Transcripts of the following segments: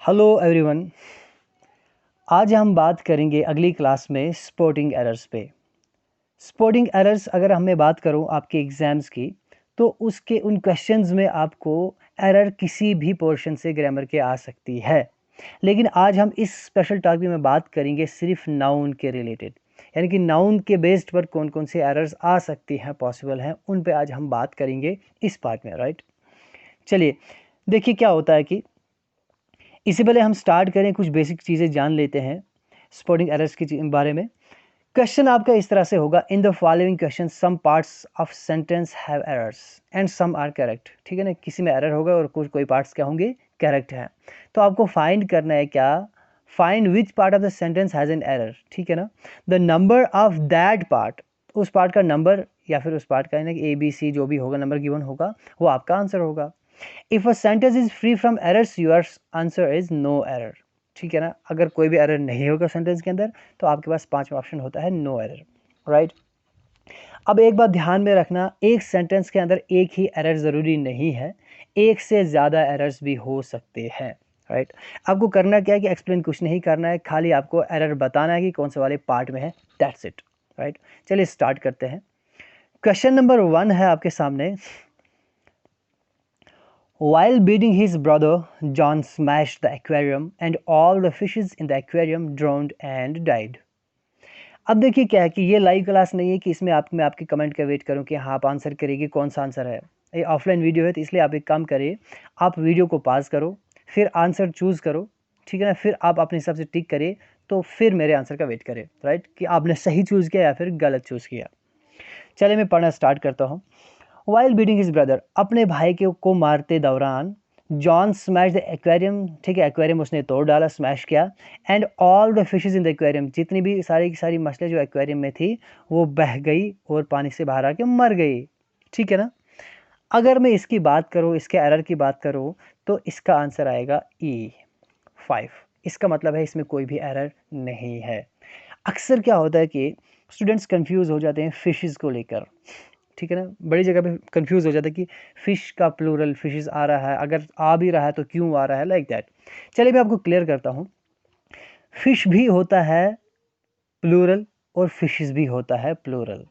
Hello everyone. आज हम बात करेंगे अगली क्लास में स्पोर्टिंग एरर्स पे। स्पोर्टिंग एरर्स अगर मैं बात करूं आपके एग्ज़ाम्स की, तो उसके उन क्वेश्चंस में आपको एरर किसी भी पोर्शन से ग्रामर के आ सकती है। लेकिन आज हम इस स्पेशल टॉपिक में बात करेंगे सिर्फ नाउन के रिलेटेड, यानी कि नाउन के बेस्ड पर कौन कौन से एरर्स आ सकती हैं, पॉसिबल हैं, उन पे आज हम बात करेंगे इस पार्ट में, राइट। चलिए देखिए क्या होता है कि इससे पहले हम स्टार्ट करें, कुछ बेसिक चीज़ें जान लेते हैं स्पोर्टिंग एरर्स के बारे में। क्वेश्चन आपका इस तरह से होगा, in the following question some parts of sentence have errors and some are correct. ठीक है ना, किसी में एरर होगा और कोई पार्ट्स क्या होंगे, करेक्ट है। तो आपको फाइंड करना है क्या, find which part of the sentence has an error. ठीक है ना, the number of that part, उस पार्ट का नंबर या फिर उस पार्ट का ABC जो भी होगा, नंबर गिवन होगा, वो आपका आंसर होगा। If a sentence is free from errors your answer is no error. ठीक है ना, अगर कोई भी एरर नहीं होगा सेंटेंस के अंदर तो आपके पास पांचवा ऑप्शन होता है नो एरर, राइट। अब एक बात ध्यान में रखना, एक सेंटेंस के अंदर एक ही एरर ज़रूरी नहीं है, एक से ज़्यादा एरर्स भी हो सकते हैं, राइट। आपको करना क्या है कि एक्सप्लेन कुछ नहीं करना है, खाली आपको एरर बताना है कि कौन से वाले पार्ट में है, दैट्स इट, राइट। चलिए स्टार्ट करते हैं। क्वेश्चन नंबर 1 है आपके सामने। While beating his brother, John smashed the aquarium and all the fishes in the aquarium drowned and died. अब देखिए क्या है कि ये लाइव क्लास नहीं है कि इसमें मैं आपके कमेंट का वेट करूं कि हाँ आप आंसर करेंगे, कौन सा आंसर है। ये ऑफलाइन वीडियो है, तो इसलिए आप एक काम करिए, आप वीडियो को पॉज करो, फिर आंसर चूज़ करो, ठीक है ना, फिर आप अपने हिसाब से टिक करिए, तो फिर मेरे आंसर का वेट करें, राइट, कि आपने सही चूज़ किया या फिर गलत चूज़ किया। चलिए मैं पढ़ना स्टार्ट करता हूँ। वाइल बीटिंग हिज ब्रदर, अपने भाई को मारते दौरान, जॉन स्मैश द एक्वेरियम, ठीक है, एक्वेरियम उसने तोड़ डाला, स्मैश किया, and all the fishes in the aquarium, जितनी भी सारी की सारी मछलियाँ जो एक्वेरियम में थी वो बह गई और पानी से बाहर आके मर गई। ठीक है ना। अगर मैं इसकी बात करूँ, इसके एरर की बात करूँ, तो इसका आंसर आएगा E5। इसका मतलब है इसमें कोई भी एरर नहीं है। अक्सर क्या होता है कि स्टूडेंट्स कंफ्यूज हो जाते हैं फिशेस को लेकर, ठीक है ना, बड़ी जगह पे कंफ्यूज हो जाता है कि फ़िश का प्लूरल फिशेस आ रहा है, अगर आ भी रहा है तो क्यों आ रहा है, लाइक दैट। चलिए मैं आपको क्लियर करता हूँ। फिश भी होता है प्लूरल और फिशेस भी होता है प्लूरल।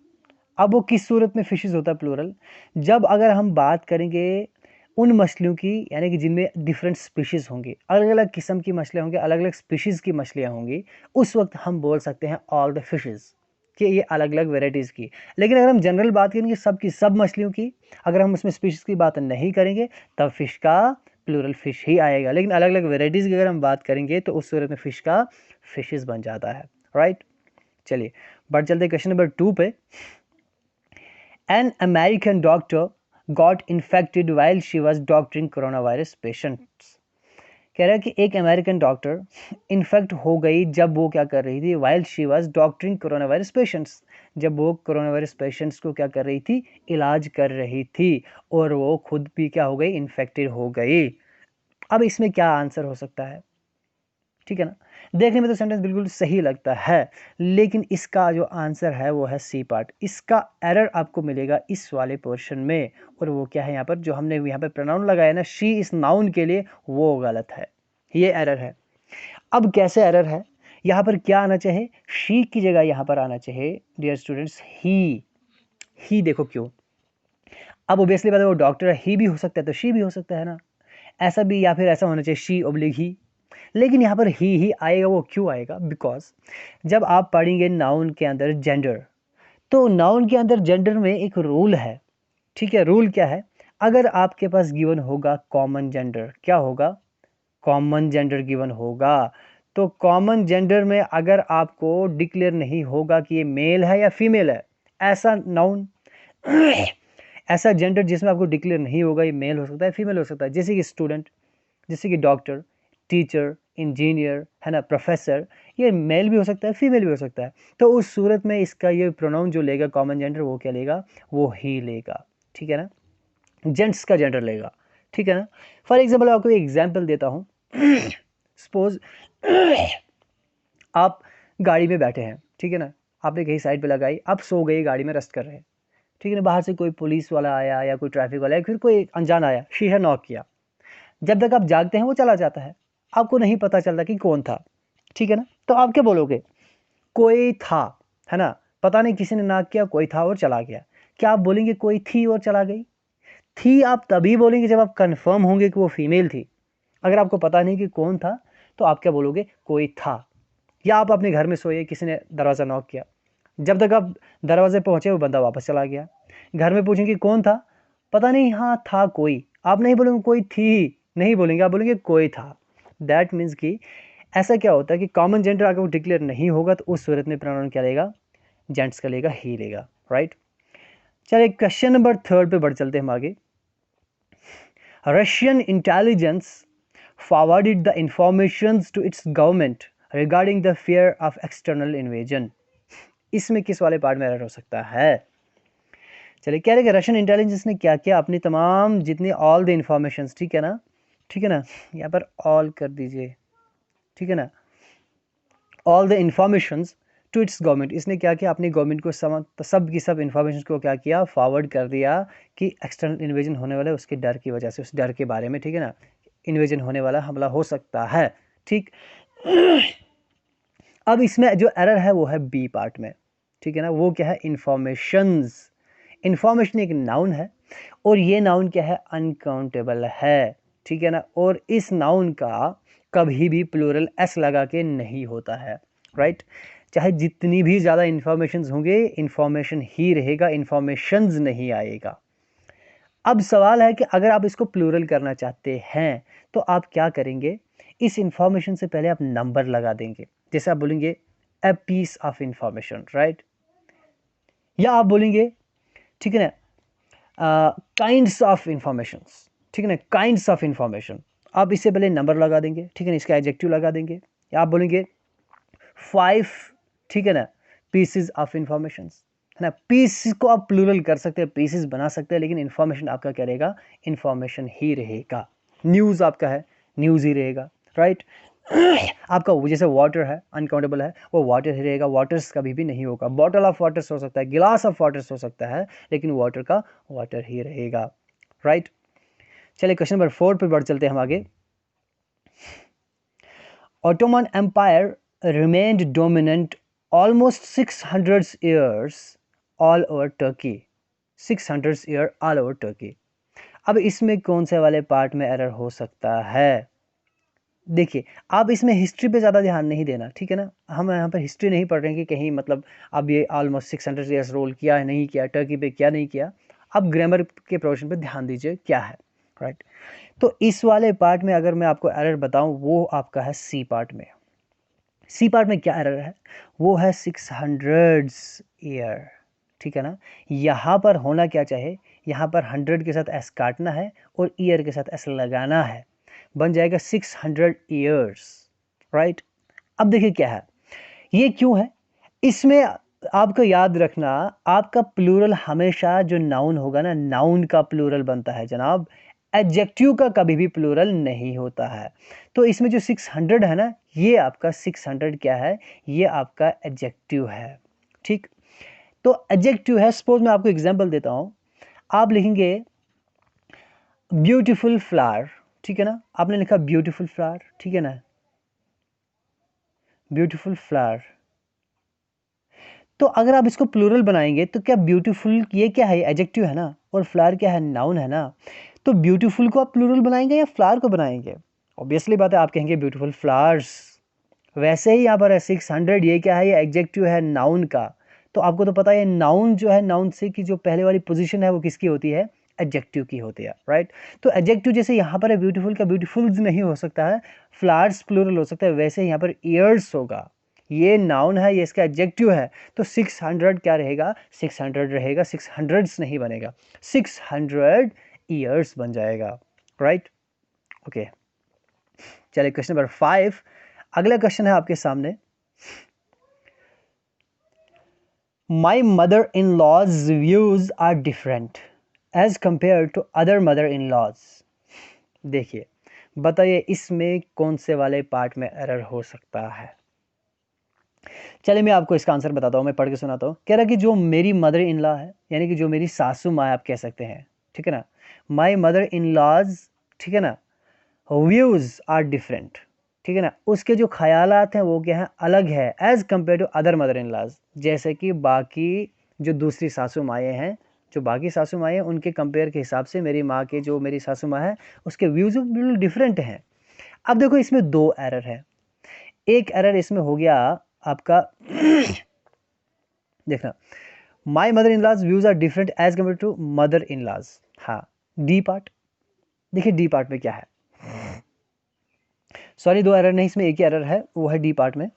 अब वो किस सूरत में फिशेस होता है प्लूरल, जब अगर हम बात करेंगे उन मछलियों की, यानी कि जिनमें डिफरेंट स्पीशीज़ होंगी, अलग अलग किस्म की मछलियाँ होंगी, अलग अलग स्पीशीज़ की मछलियाँ होंगी, उस वक्त हम बोल सकते हैं ऑल द फिशेस, कि ये अलग अलग वेराइटीज़ की। लेकिन अगर हम जनरल बात करेंगे सब की सब मछलियों की, अगर हम उसमें स्पीशीज़ की बात नहीं करेंगे, तब फिश का प्लूरल फिश ही आएगा। लेकिन अलग अलग वेराइटीज़ की अगर हम बात करेंगे तो उस सूरत में फिश का फिशेस बन जाता है, राइट। चलिए बढ़ चलते क्वेश्चन नंबर 2 पे। An American doctor got infected while she was doctoring coronavirus patients. कह रहा है कि एक अमेरिकन डॉक्टर इन्फेक्ट हो गई जब वो क्या कर रही थी, while she was doctoring corona virus patients, जब वो कोरोना वायरस पेशेंट्स को क्या कर रही थी, इलाज कर रही थी, और वो खुद भी क्या हो गई, इन्फेक्टेड हो गई। अब इसमें क्या आंसर हो सकता है, ठीक है ना। देखने में तो सेंटेंस बिल्कुल सही लगता है, लेकिन इसका जो आंसर है वो है सी पार्ट। इसका एरर आपको मिलेगा इस वाले पोर्शन में, और वो क्या है, यहाँ पर जो हमने यहाँ पर प्रोनाउन लगाया ना शी, इस नाउन के लिए, वो गलत है, ये एरर है। अब कैसे एरर है, यहाँ पर क्या आना चाहिए, शी की जगह यहाँ पर आना चाहिए डियर स्टूडेंट्स ही देखो क्यों। अब ओबियसली बात है, वो डॉक्टर है, ही भी हो सकता है तो शी भी हो सकता है ना, ऐसा भी, या फिर ऐसा होना चाहिए शी ओब्लिक ही। लेकिन यहाँ पर ही आएगा, वो क्यों आएगा, बिकॉज जब आप पढ़ेंगे नाउन के अंदर जेंडर, तो नाउन के अंदर जेंडर में एक रूल है, ठीक है। रूल क्या है, अगर आपके पास गिवन होगा कॉमन जेंडर, क्या होगा, कॉमन जेंडर गिवन होगा, तो कॉमन जेंडर में अगर आपको डिक्लेयर नहीं होगा कि ये मेल है या फीमेल है, ऐसा नाउन ऐसा जेंडर जिसमें आपको डिक्लेयर नहीं होगा ये मेल हो सकता है, फीमेल हो सकता है, जैसे कि स्टूडेंट, जैसे कि डॉक्टर, टीचर, इंजीनियर, है ना, प्रोफेसर, ये मेल भी हो सकता है, फीमेल भी हो सकता है। तो उस सूरत में इसका ये प्रोनाउन जो लेगा कॉमन जेंडर, वो क्या लेगा, वो ही लेगा, ठीक है ना, जेंट्स का जेंडर लेगा, ठीक है ना। फॉर एग्जाम्पल आपको एक एग्जाम्पल देता हूँ। सपोज आप गाड़ी में बैठे हैं, ठीक है ना, आपने कहीं साइड पे लगाई, आप सो गए, गाड़ी में रेस्ट कर रहे हैं, ठीक है ना, बाहर से कोई पुलिस वाला आया या कोई ट्रैफिक वाला या फिर कोई अनजान आया, शीशा नॉक किया, जब तक आप जागते हैं वो चला जाता है। आपको नहीं पता चलता कि कौन था, ठीक है ना। तो आप क्या बोलोगे, कोई था, है ना, पता नहीं किसी ने नाक किया, कोई था और चला गया। क्या आप बोलेंगे कोई थी और चला गई? थी आप तभी बोलेंगे जब आप कंफर्म होंगे कि वो फीमेल थी। अगर आपको पता नहीं कि कौन था तो आप क्या बोलोगे, कोई था। या आप अपने घर में सोए, किसी ने दरवाज़ा नॉक किया, जब तक आप दरवाजे पहुंचे वो बंदा वापस चला गया। घर में पूछेंगे कौन था, पता नहीं, हाँ था कोई। आप नहीं बोलेंगे कोई थी, नहीं बोलेंगे, आप बोलेंगे कोई था। दैट मीन्स कि ऐसा क्या होता है कि कॉमन जेंडर अगर वो डिक्लेयर नहीं होगा तो उस सूरत में प्रोनाउन क्या लेगा, जेंट्स का लेगा, ही लेगा, राइट। चलिए क्वेश्चन नंबर 3 पे बढ़ चलते हैं हम आगे। Russian intelligence forwarded the informations to its government regarding the fear of external invasion। इसमें किस वाले पार्ट में एरर हो सकता है? चलिए कह रहे कि रशियन इंटेलिजेंस ने क्या किया, अपनी तमाम जितनी ऑल द इंफॉर्मेशंस, ठीक है ना, ठीक है ना, यहाँ पर ऑल कर दीजिए, ठीक है ना, all the informations to its government. इसने क्या किया, अपनी गवर्नमेंट को सब की सब इंफॉर्मेशन को क्या किया, फॉरवर्ड कर दिया कि एक्सटर्नल इन्वेजन होने वाला है, उसके डर की वजह से, उस डर के बारे में, ठीक है ना, इन्वेजन होने वाला, हमला हो सकता है, ठीक। अब इसमें जो एरर है वो है बी पार्ट में, ठीक है ना, वो क्या है, इंफॉर्मेशंस। इंफॉर्मेशन एक नाउन है और ये नाउन क्या है, अनकाउंटेबल है, ठीक है ना, और इस नाउन का कभी भी प्लूरल एस लगा के नहीं होता है, राइट। चाहे जितनी भी ज़्यादा इंफॉर्मेशंस होंगे, इंफॉर्मेशन ही रहेगा, इंफॉर्मेशंस नहीं आएगा। अब सवाल है कि अगर आप इसको प्लूरल करना चाहते हैं तो आप क्या करेंगे, इस इंफॉर्मेशन से पहले आप नंबर लगा देंगे। जैसे आप बोलेंगे a piece of information, right, या आप बोलेंगे, ठीक है ना, काइंड्स ऑफ इंफॉर्मेशन, ठीक है ना, काइंड्स ऑफ इंफॉर्मेशन, आप इससे पहले नंबर लगा देंगे, ठीक है ना, इसका एडजेक्टिव लगा देंगे, या आप बोलेंगे 5, ठीक है ना, पीसेस ऑफ इंफॉर्मेशन, है ना। पीस को आप प्लूरल कर सकते हैं, पीसेस बना सकते हैं, लेकिन इंफॉर्मेशन आपका क्या रहेगा, इंफॉर्मेशन ही रहेगा। न्यूज़ आपका है, न्यूज़ ही रहेगा, राइट। आपका जैसे वाटर है, अनकाउंटेबल है, वो वाटर ही रहेगा, वाटर्स कभी भी नहीं होगा। बॉटल ऑफ वाटर्स हो सकता है, गिलास ऑफ वाटर्स हो सकता है, लेकिन वाटर का वाटर ही रहेगा, राइट। चलिए क्वेश्चन नंबर 4 पे बढ़ चलते हैं हम आगे। Ottoman empire remained dominant almost 600 years all over Turkey। 600 year all over Turkey। अब इसमें कौन से वाले पार्ट में एरर हो सकता है? देखिए, आप इसमें हिस्ट्री पे ज़्यादा ध्यान नहीं देना, ठीक है ना, हम यहाँ पर हिस्ट्री नहीं पढ़ रहे हैं कि कहीं मतलब अब ये ऑलमोस्ट 600 ईयर्स रोल किया है, नहीं किया, टर्की पे क्या नहीं किया। आप ग्रामर के प्रोविजन पे ध्यान दीजिए क्या है, राइट। तो इस वाले पार्ट में अगर मैं आपको एरर बताऊं, वो आपका है सी पार्ट में। सी पार्ट में क्या एरर है, वो है 600 ईयर, ठीक है ना। यहाँ पर होना क्या चाहिए, यहाँ पर 100 के साथ एस काटना है और ईयर के साथ एस लगाना है, बन जाएगा 600 ईयर्स, राइट। अब देखिए क्या है, ये क्यों है, इसमें आपको याद रखना, आपका प्लूरल हमेशा जो नाउन होगा ना, नाउन का प्लूरल बनता है जनाब, एडजेक्टिव का कभी भी प्लूरल नहीं होता है। तो इसमें जो 600 है ना, ये आपका 600 क्या है, ये आपका एडजेक्टिव है, ठीक। तो एडजेक्टिव है, सपोज मैं आपको एग्जांपल देता हूं, आप लिखेंगे ब्यूटीफुल फ्लावर, ठीक है ना, आपने लिखा ब्यूटीफुल फ्लावर, ठीक है ना, ब्यूटीफुल फ्लावर। तो अगर आप इसको प्लूरल बनाएंगे तो क्या ब्यूटीफुल, ये क्या है, एडजेक्टिव है ना, और फ्लावर क्या है, नाउन है ना। तो ब्यूटीफुल को आप प्लूरल बनाएंगे या फ्लावर को बनाएंगे? ऑब्वियसली बात है, आप कहेंगे ब्यूटीफुल फ्लावर्स। वैसे ही यहाँ पर है 600, ये क्या है, ये एडजेक्टिव है नाउन का। तो आपको तो पता है नाउन जो है, नाउन से की जो पहले वाली पोजीशन है वो किसकी होती है, एडजेक्टिव की होती है, राइट। तो एडजेक्टिव जैसे यहाँ पर है ब्यूटीफुल का ब्यूटीफुल्स नहीं हो सकता है, फ्लावर्स प्लूरल हो सकता है, वैसे यहाँ पर ईयर्स होगा, ये नाउन है, ये इसका एडजेक्टिव है, तो 600 क्या रहेगा, 600 रहेगा, 600s नहीं बनेगा, 600 ईयर्स बन जाएगा, राइट। ओके, चलिए क्वेश्चन नंबर 5, अगला क्वेश्चन है आपके सामने। My mother in law's views are different as compare to other mother in laws. देखिए बताइए इसमें कौन से वाले पार्ट में एरर हो सकता है। चलिए मैं आपको इसका आंसर बताता हूँ, मैं पढ़ के सुनाता हूँ। कह रहा कि जो मेरी मदर इन लॉ है, यानी कि जो मेरी सासू माँ आप कह सकते हैं, ठीक है ना, माई मदर इन लॉज, ठीक है ना, व्यूज आर डिफरेंट, ठीक है ना, उसके जो ख्यालात हैं वो क्या है, अलग है as compare to other mother in laws. जैसे कि बाकी जो दूसरी सासू माएँ हैं, जो बाकी सासू माएँ हैं उनके कंपेयर के हिसाब से मेरी माँ के जो मेरी सासू माँ है उसके व्यूज़ बिल्कुल डिफरेंट हैं। अब देखो इसमें दो एरर है। एक एरर इसमें हो गया आपका देखना, my mother in law's views are different as compare to mother in laws. हाँ, डी पार्ट देखिए, डी पार्ट में क्या है, सॉरी दो एरर नहीं, इसमें एक ही एरर है, वो है डी पार्ट में।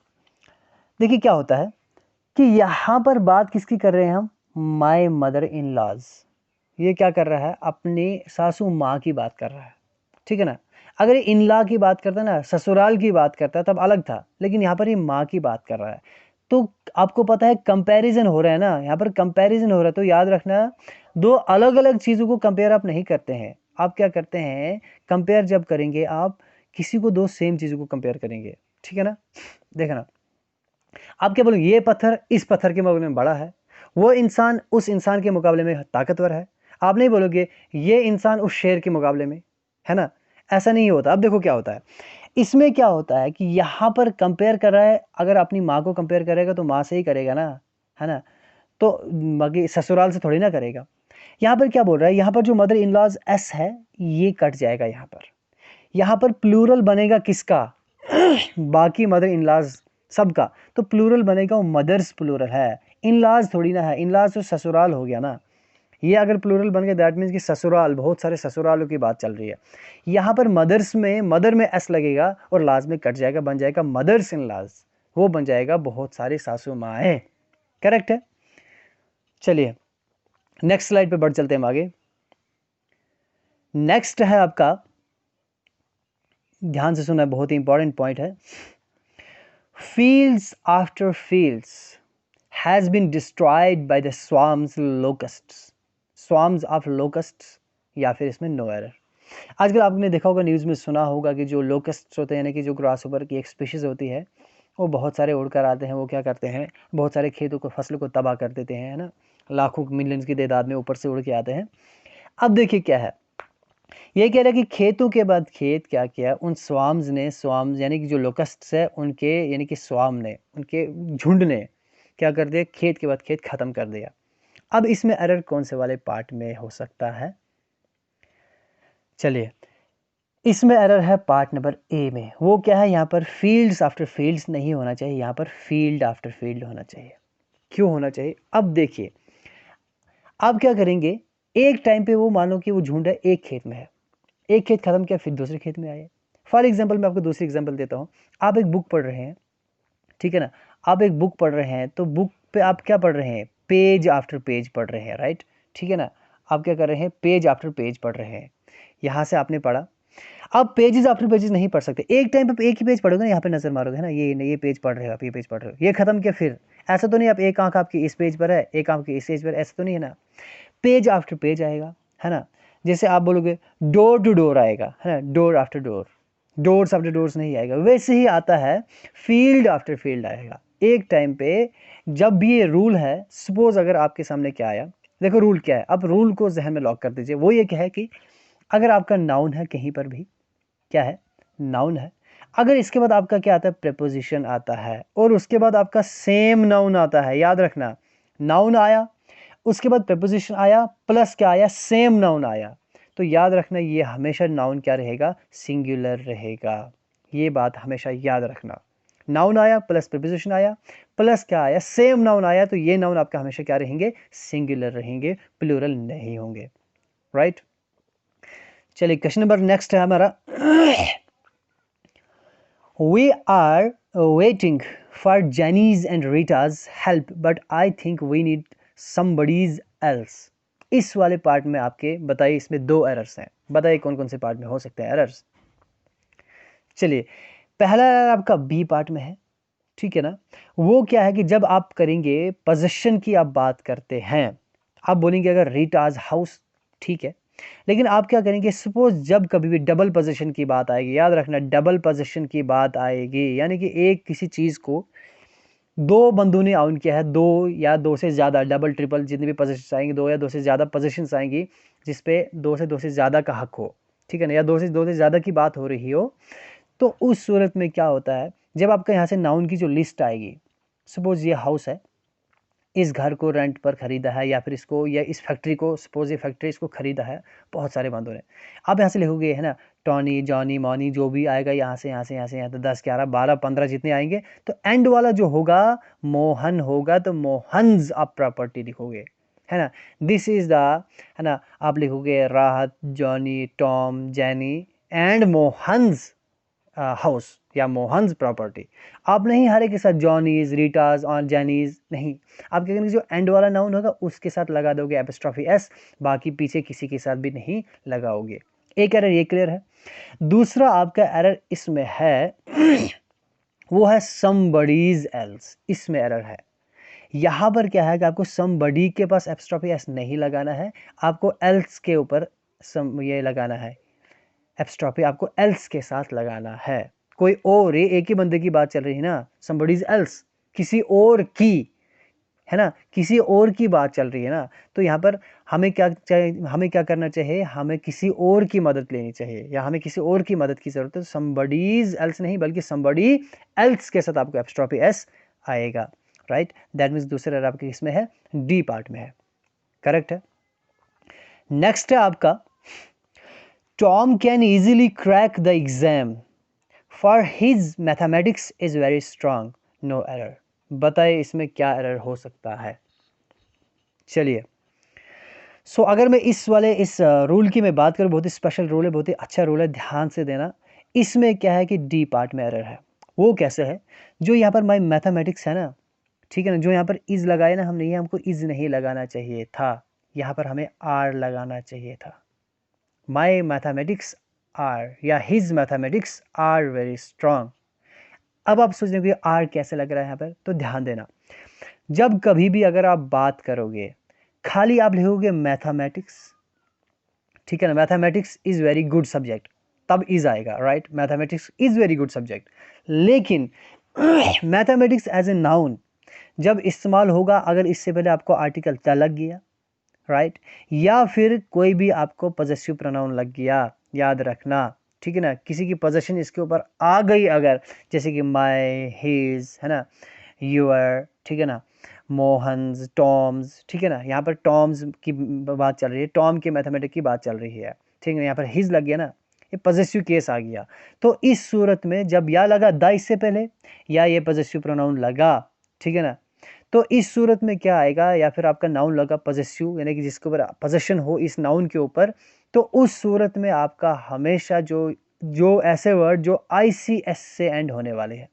देखिए क्या होता है कि यहाँ पर बात किसकी कर रहे हैं हम, माई मदर इन लॉज। ये क्या कर रहा है, अपनी सासू माँ की बात कर रहा है, ठीक है ना। अगर ये इन लॉ की बात करता ना, ससुराल की बात करता तब अलग था, लेकिन यहाँ पर ये माँ की बात कर रहा है। तो आपको पता है कंपैरिजन हो रहा है ना, यहाँ पर कंपैरिजन हो रहा है। तो याद रखना, दो अलग अलग चीज़ों को कंपेयर आप नहीं करते हैं। आप क्या करते हैं, कंपेयर जब करेंगे आप किसी को, दो सेम चीज़ों को कंपेयर करेंगे, ठीक है ना। देखना, आप क्या बोलोगे, ये पत्थर इस पत्थर के मुकाबले में बड़ा है, वो इंसान उस इंसान के मुकाबले में ताकतवर है। आप नहीं बोलोगे ये इंसान उस शेर के मुकाबले में, है ना, ऐसा नहीं होता। अब देखो क्या होता है, इसमें क्या होता है कि यहाँ पर कंपेयर कर रहा है, अगर अपनी माँ को कंपेयर करेगा तो माँ से ही करेगा ना, है ना, तो बाकी ससुराल से थोड़ी ना करेगा। यहाँ पर क्या बोल रहा है, यहाँ पर जो मदर इन लॉज एस है ये कट जाएगा, यहाँ पर प्लूरल बनेगा किसका, बाकी मदर इन लॉज सबका, तो प्लूरल बनेगा वो मदर्स प्लूरल है, इन लॉज थोड़ी ना है। इन लॉज तो ससुराल हो गया ना, ये अगर प्लूरल बन गया दैट मीन्स कि ससुराल, बहुत सारे ससुरालों की बात चल रही है। यहाँ पर मदर्स में, मदर में एस लगेगा और लाज में कट जाएगा, बन जाएगा मदर्स इन लॉज, वो बन जाएगा बहुत सारी सासू माएँ। करेक्ट है। चलिए नेक्स्ट स्लाइड पे बढ़ चलते हैं हम आगे। नेक्स्ट है आपका, ध्यान से सुना, बहुत ही इंपॉर्टेंट पॉइंट है। Fields after fields has been destroyed by the swarms locusts, swarms of locusts, या फिर इसमें नो एरर। आजकल आपने देखा होगा, न्यूज़ में सुना होगा कि जो लोकस्ट्स होते हैं, यानी कि जो ग्रास ओवर की एक स्पीशीज़ होती है, वो बहुत सारे उड़कर आते हैं। वो क्या करते हैं, बहुत सारे खेतों को, फसलों को तबाह कर देते हैं, है ना, लाखों मिलियंस की तादाद में ऊपर से उड़ के आते हैं। अब देखिए क्या है, ये कह रहा है कि खेतों के बाद खेत क्या किया, उन स्वाम्स ने, स्वाम्स यानी कि जो लोकस्ट्स है उनके, यानी कि स्वाम ने, उनके झुंड ने क्या कर दिया, खेत के बाद खेत खत्म कर दिया। अब इसमें एरर कौन से वाले पार्ट में हो सकता है, चलिए इसमें एरर है पार्ट नंबर ए में। वो क्या है, यहाँ पर फील्ड्स आफ्टर फील्ड्स नहीं होना चाहिए, यहाँ पर फील्ड आफ्टर फील्ड होना चाहिए। क्यों होना चाहिए, अब देखिए आप क्या करेंगे, एक टाइम पे वो मानो कि वो झुंड है एक खेत में है, एक खेत खत्म किया फिर दूसरे खेत में आए। फॉर एग्जाम्पल मैं आपको दूसरी एग्जाम्पल देता हूँ। आप एक बुक पढ़ रहे हैं, ठीक है ना, आप एक बुक पढ़ रहे हैं, तो बुक पे आप क्या पढ़ रहे हैं, पेज आफ्टर पेज पढ़ रहे हैं, राइट, ठीक है ना। आप क्या कर रहे हैं, पेज आफ्टर पेज पढ़ रहे हैं। यहाँ से आपने पढ़ा, आप पेजेस आफ्टर पेजेस नहीं पढ़ सकते, एक टाइम पे एक ही पेज पढ़ोगे ना, यहाँ पे नजर मारोगे, है ना, ये पेज पढ़ रहे हो आप, ये पेज पढ़ रहे हो, ये खत्म किया फिर, ऐसा तो नहीं आप एक आंख आपकी इस पेज पर है, एक आंख की इस पेज पर, ऐसा तो नहीं है ना, पेज आफ्टर पेज आएगा, है ना। जैसे आप बोलोगे डोर टू डोर आएगा, है ना, door after door, doors after doors नहीं आएगा। वैसे ही आता है, फील्ड आफ्टर फील्ड आएगा एक टाइम पे। जब भी ये रूल है, सपोज अगर आपके सामने क्या आया, देखो रूल क्या है, अब रूल को जहन में लॉक कर दीजिए। वो ये क्या है कि अगर आपका नाउन है, कहीं पर भी क्या है, नाउन है, अगर इसके बाद आपका क्या आता है, प्रेपोजिशन आता है, और उसके बाद आपका सेम नाउन आता है, याद रखना, नाउन आया, उसके बाद प्रेपोजिशन आया, प्लस क्या आया, सेम नाउन आया, तो याद रखना ये हमेशा नाउन क्या रहेगा, सिंगुलर रहेगा। ये बात हमेशा याद रखना, नाउन आया प्लस प्रेपोजिशन आया प्लस क्या आया, सेम नाउन आया, तो ये नाउन आपका हमेशा क्या रहेंगे, सिंगुलर रहेंगे, प्लूरल नहीं होंगे, राइट। चलिए क्वेश्चन नंबर नेक्स्ट है हमारा। We are waiting for Jenny's and Rita's help, but I think we need somebody's else। इस वाले पार्ट में आपके बताइए, इसमें दो एरर्स हैं, बताइए कौन कौन से पार्ट में हो सकते हैं एरर्स। चलिए पहला एरर आपका बी पार्ट में है, ठीक है ना। वो क्या है कि जब आप करेंगे पोजीशन की आप बात करते हैं, आप बोलेंगे अगर रीटाज हाउस, ठीक है, लेकिन आप क्या करेंगे, सपोज जब कभी भी डबल पोजीशन की बात आएगी, याद रखना डबल पोजीशन की बात आएगी, यानी कि एक किसी चीज़ को दो बंदों ने आउन किया है, दो या दो से ज़्यादा, डबल ट्रिपल जितनी भी पोजीशन आएंगी, दो या दो से ज़्यादा पोजीशन आएंगी जिसपे दो से ज़्यादा का हक हो, ठीक है ना, या दो से ज़्यादा की बात हो रही हो, तो उस सूरत में क्या होता है, जब आपका यहाँ से नाउन की जो लिस्ट आएगी, सपोज ये हाउस है, इस घर को रेंट पर ख़रीदा है, या फिर इसको, या इस फैक्ट्री को, सपोज ये फैक्ट्री इसको ख़रीदा है बहुत सारे बंदों ने। आप यहाँ से लिखोगे है ना, टॉनी, जॉनी, मॉनी, जो भी आएगा यहाँ से यहाँ से यहाँ से यहाँ, तो 10, 11, 12, 15 जितने आएंगे, तो एंड वाला जो होगा मोहन होगा, तो मोहन्स आप प्रॉपर्टी लिखोगे, है ना। दिस इज़ द, है ना, आप लिखोगे Rahat, Johnny, Tom, Jenny and Mohan's house या मोहन्स प्रॉपर्टी। आप नहीं हर एक के साथ जॉनीज, रीटाज और जैनीज नहीं, आप क्या करेंगे, जो एंड वाला नाउन होगा उसके साथ लगा दोगे एपिस्ट्रॉफी एस, बाकी पीछे किसी के साथ भी नहीं लगाओगे। एक एरर ये क्लियर है। दूसरा आपका एरर इसमें है वो है समबडीज एल्स, इसमें एरर है। यहाँ पर क्या है कि आपको समबडी के पास एपिस्ट्रॉफी एस नहीं लगाना है, आपको एल्स के ऊपर ये लगाना है, एपिस्ट्रॉफी आपको एल्स के साथ लगाना है। कोई और, ये एक ही बंदे की बात चल रही है ना, समबडीज एल्स, किसी और की, है ना, किसी और की बात चल रही है ना, तो यहाँ पर हमें क्या चाहिए, हमें क्या करना चाहिए, हमें किसी और की मदद लेनी चाहिए, या हमें किसी और की मदद की ज़रूरत है। समबडीज एल्स नहीं, बल्कि समबडी एल्स के साथ आपको एपिस्ट्रॉफी एस आएगा, राइट। दैट मीन्स दूसरा एरर आपके इसमें है, डी पार्ट में है, करेक्ट है। नेक्स्ट है आपका, Tom can easily crack the exam, for his mathematics is very strong, no error। बताइए इसमें क्या एरर हो सकता है। चलिए, अगर मैं इस रूल की मैं बात करूँ, बहुत ही स्पेशल रूल है, बहुत ही अच्छा रूल है, ध्यान से देना। इसमें क्या है कि डी पार्ट में एरर है। वो कैसे है, जो यहाँ पर माई मैथमेटिक्स है ना, ठीक है ना, जो यहाँ पर इज लगाए ना हमने, ये हमको इज नहीं लगाना चाहिए था, यहाँ पर हमें आर लगाना चाहिए था। माई मैथमेटिक्स आर या his mathematics are very strong. अब आप सोच रहे हो आर कैसे लग रहा है यहाँ पर, तो ध्यान देना, जब कभी भी अगर आप बात करोगे, खाली आप लिखोगे मैथमेटिक्स, ठीक है ना, mathematics is very good subject, तब इज आएगा, right, mathematics is very good subject. लेकिन मैथमेटिक्स एज ए नाउन जब इस्तेमाल होगा, अगर इससे पहले आपको आर्टिकल द लग गया, राइट, या फिर कोई भी आपको पॉजेसिव प्रोनाउन लग गया, याद रखना, ठीक है ना, किसी की पोजेशन इसके ऊपर आ गई अगर, जैसे कि माय, हिज, है ना, यूअर, ठीक है ना, मोहन्स, टॉम्स, ठीक है ना, यहाँ पर टॉम्स की बात चल रही है, टॉम के मैथमेटिक्स की बात चल रही है, ठीक है, यहाँ पर हिज लग गया ना, ये पॉजेसिव केस आ गया। तो इस सूरत में जब या लगा द इससे पहले, या ये पॉजेसिव प्रोनाउन लगा, ठीक है ना, तो इस सूरत में क्या आएगा, या फिर आपका नाउन लगा पॉजेसिव, यानी कि जिसके ऊपर पोजेशन हो इस नाउन के ऊपर, तो उस सूरत में आपका हमेशा जो ऐसे वर्ड जो ICS से एंड होने वाले हैं,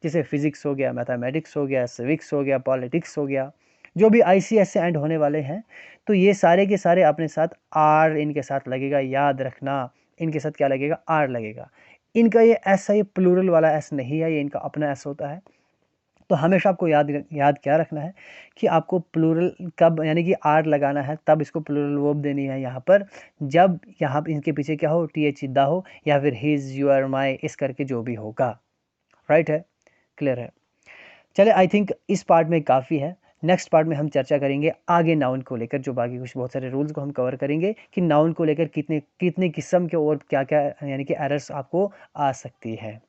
जैसे फिजिक्स हो गया, मैथमेटिक्स हो गया, सिविक्स हो गया, पॉलिटिक्स हो गया, जो भी ICS से एंड होने वाले हैं, तो ये सारे के सारे अपने साथ आर इनके साथ लगेगा, याद रखना, इनके साथ क्या लगेगा, आर लगेगा। इनका ये ऐसा, ये प्लूरल वाला एस नहीं है, ये इनका अपना एस होता है। तो हमेशा आपको याद क्या रखना है कि आपको प्लूरल कब, यानी कि आर लगाना है, तब इसको प्लूरल वर्ब देनी है यहाँ पर, जब यहाँ इनके पीछे क्या हो, TH दा हो, या फिर हिज, यूर, माई, इस करके जो भी होगा, राइट है, क्लियर है। चले, आई थिंक इस पार्ट में काफ़ी है। नेक्स्ट पार्ट में हम चर्चा करेंगे आगे नाउन को लेकर, जो बाकी कुछ बहुत सारे रूल्स को हम कवर करेंगे कि नाउन को लेकर कितने किस्म के और क्या क्या यानी कि एरर्स आपको आ सकती है।